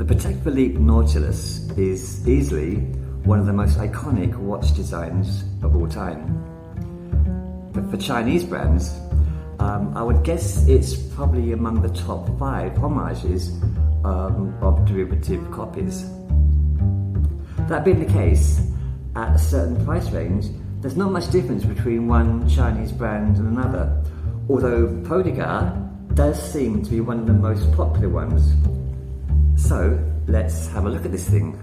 The Patek Philippe Nautilus is easily one of the most iconic watch designs of all time. But for Chinese brands, I would guess it's probably among the top 5 homages of derivative copies. That being the case, at a certain price range, there's not much difference between one Chinese brand and another, although Poedagar does seem to be one of the most popular ones. So let's have a look at this thing.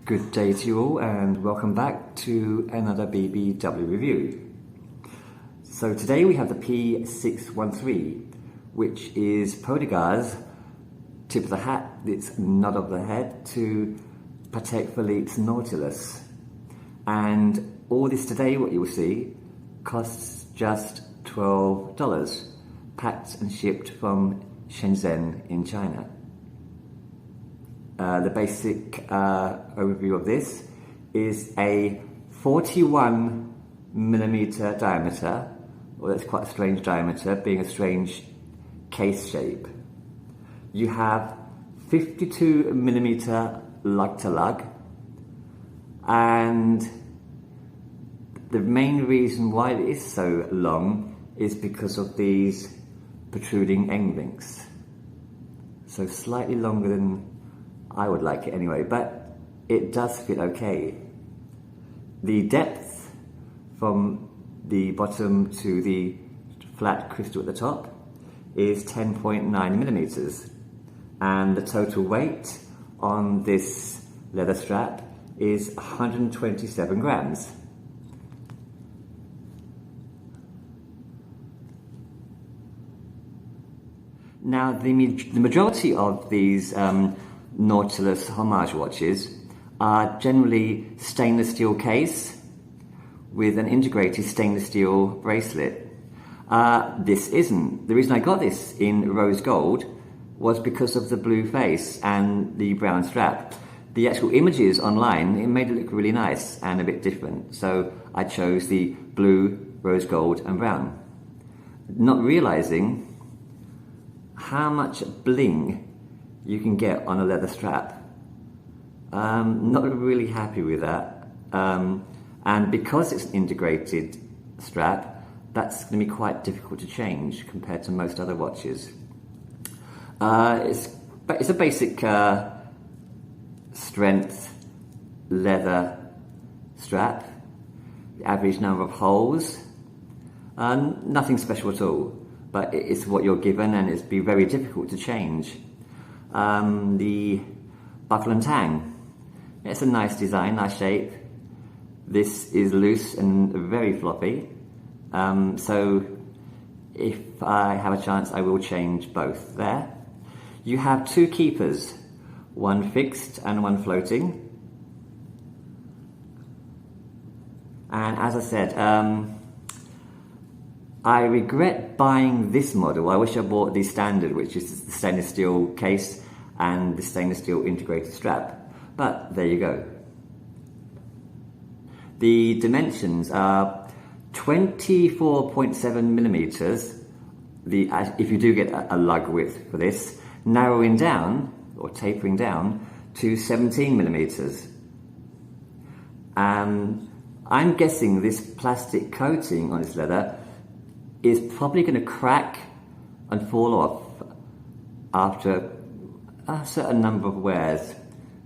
Good day to you all, and welcome back to another BBW review. So today we have the P613, which is Poedagar's tip of the hat, its nod of the head to Patek Philippe's Nautilus. And all this today, what you will see, costs just $12, packed and shipped from Shenzhen in China. The basic overview of this is a 41mm diameter, well, that's quite a strange diameter, being a strange case shape. You have 52mm lug to lug, and the main reason why it is so long is because of these protruding end links. So slightly longer than I would like it anyway, but it does fit okay. The depth from the bottom to the flat crystal at the top is 10.9mm, and the total weight on this leather strap is 127 grams. Now, the majority of these Nautilus homage watches are generally stainless steel case with an integrated stainless steel bracelet. This isn't. The reason I got this in rose gold was because of the blue face and the brown strap. The actual images online, it made it look really nice and a bit different, so I chose the blue, rose gold and brown, not realizing how much bling you can get on a leather strap. Not really happy with that. And because it's an integrated strap, that's going to be quite difficult to change compared to most other watches. It's a basic strength leather strap. The average number of holes, nothing special at all, but it's what you're given, and it's be very difficult to change. The buckle and tang, it's a nice design, nice shape. This is loose and very floppy, so if I have a chance I will change both there. You have 2 keepers, one fixed and one floating, and as I said, I regret buying this model. I wish I bought the standard, which is the stainless steel case and the stainless steel integrated strap, but there you go. The dimensions are 24.7mm, if you do get a lug width for this, narrowing down or tapering down to 17mm. I'm guessing this plastic coating on this leather is probably going to crack and fall off after a certain number of wears,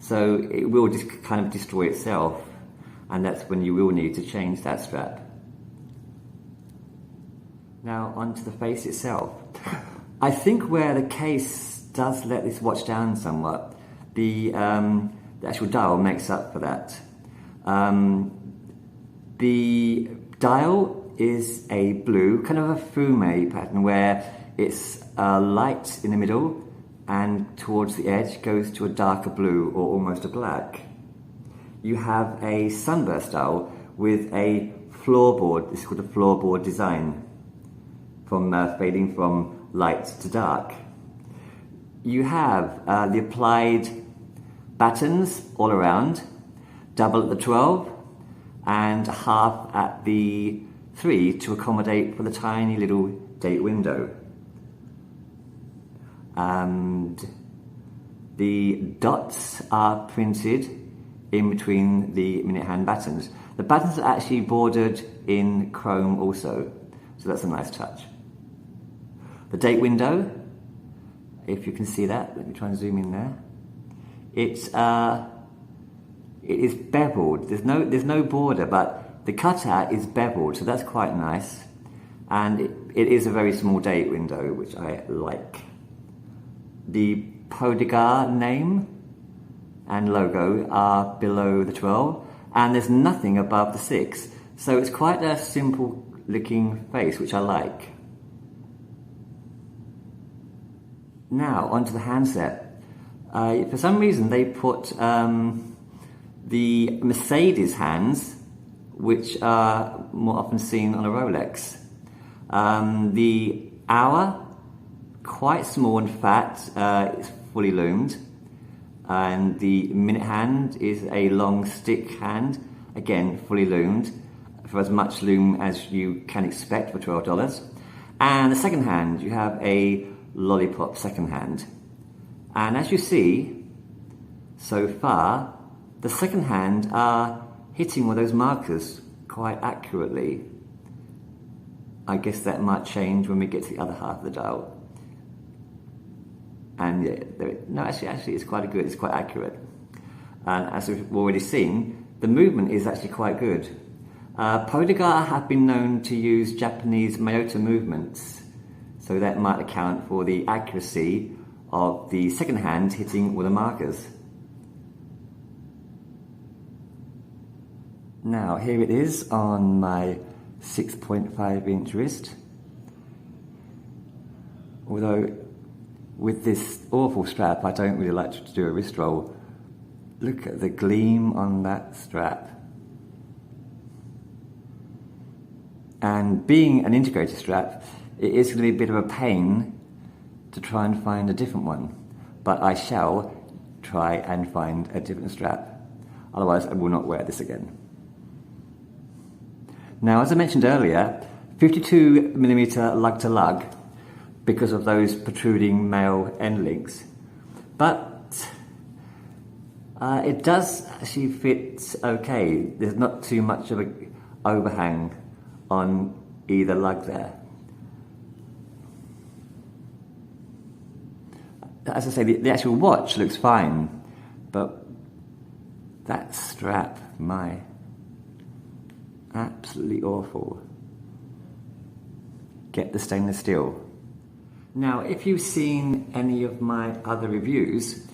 so it will just kind of destroy itself, and that's when you will need to change that strap. Now onto the face itself. I think where the case does let this watch down somewhat, the actual dial makes up for that. The dial is a blue, kind of a fume pattern where it's light in the middle and towards the edge goes to a darker blue or almost a black. You have a sunburst style with a floorboard, this is called a floorboard design, from fading from light to dark. You have the applied battens all around, double at the 12 and half at the 3 to accommodate for the tiny little date window. And the dots are printed in between the minute hand battens. The battens are actually bordered in chrome also, so that's a nice touch. The date window, if you can see that, let me try and zoom in there. It is beveled. There's no border, but the cutout is beveled, so that's quite nice. And it is a very small date window, which I like. The Poedagar name and logo are below the 12, and there's nothing above the 6, so it's quite a simple looking face, which I like. Now onto the handset. For some reason they put the Mercedes hands, which are more often seen on a Rolex. The hour, quite small and fat, it's fully loomed. And the minute hand is a long stick hand, again fully loomed, for as much loom as you can expect for $12. And the second hand, you have a lollipop second hand. And as you see, so far, the second hand are hitting all those markers quite accurately. I guess that might change when we get to the other half of the dial. And yeah, no, actually, it's quite good. It's quite accurate. And as we've already seen, the movement is actually quite good. Poedagar have been known to use Japanese Myoto movements, so that might account for the accuracy of the second hand hitting all the markers. Now here it is on my 6.5-inch wrist. Although with this awful strap, I don't really like to do a wrist roll. Look at the gleam on that strap. And being an integrated strap, it is going to be a bit of a pain to try and find a different one. But I shall try and find a different strap. Otherwise, I will not wear this again. Now, as I mentioned earlier, 52mm lug to lug, because of those protruding male end links. But it does actually fit okay. There's not too much of an overhang on either lug there. As I say, the actual watch looks fine, but that strap, my, absolutely awful. Get the stainless steel. Now, if you've seen any of my other reviews,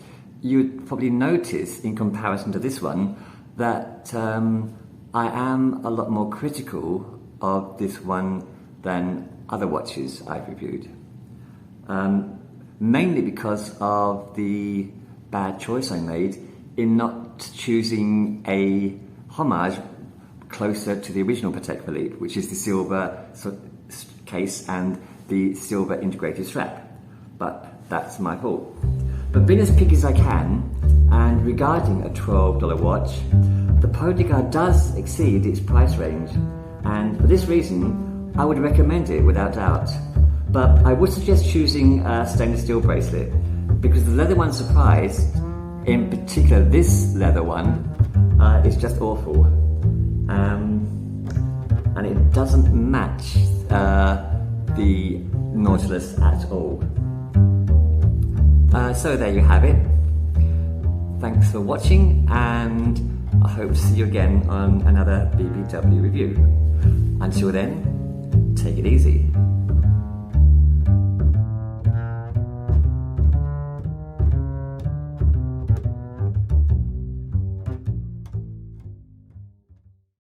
you'd probably notice, in comparison to this one, that I am a lot more critical of this one than other watches I've reviewed. Mainly because of the bad choice I made in not choosing a homage closer to the original Patek Philippe, which is the silver case and the silver integrated strap. But that's my fault. But being as picky as I can, and regarding a $12 watch, the Poedagar does exceed its price range, and for this reason I would recommend it without doubt. But I would suggest choosing a stainless steel bracelet, because the leather one surprise, in particular this leather one, is just awful. And it doesn't match the Nautilus at all. So there you have it. Thanks for watching, and I hope to see you again on another BBW review. Until then, take it easy.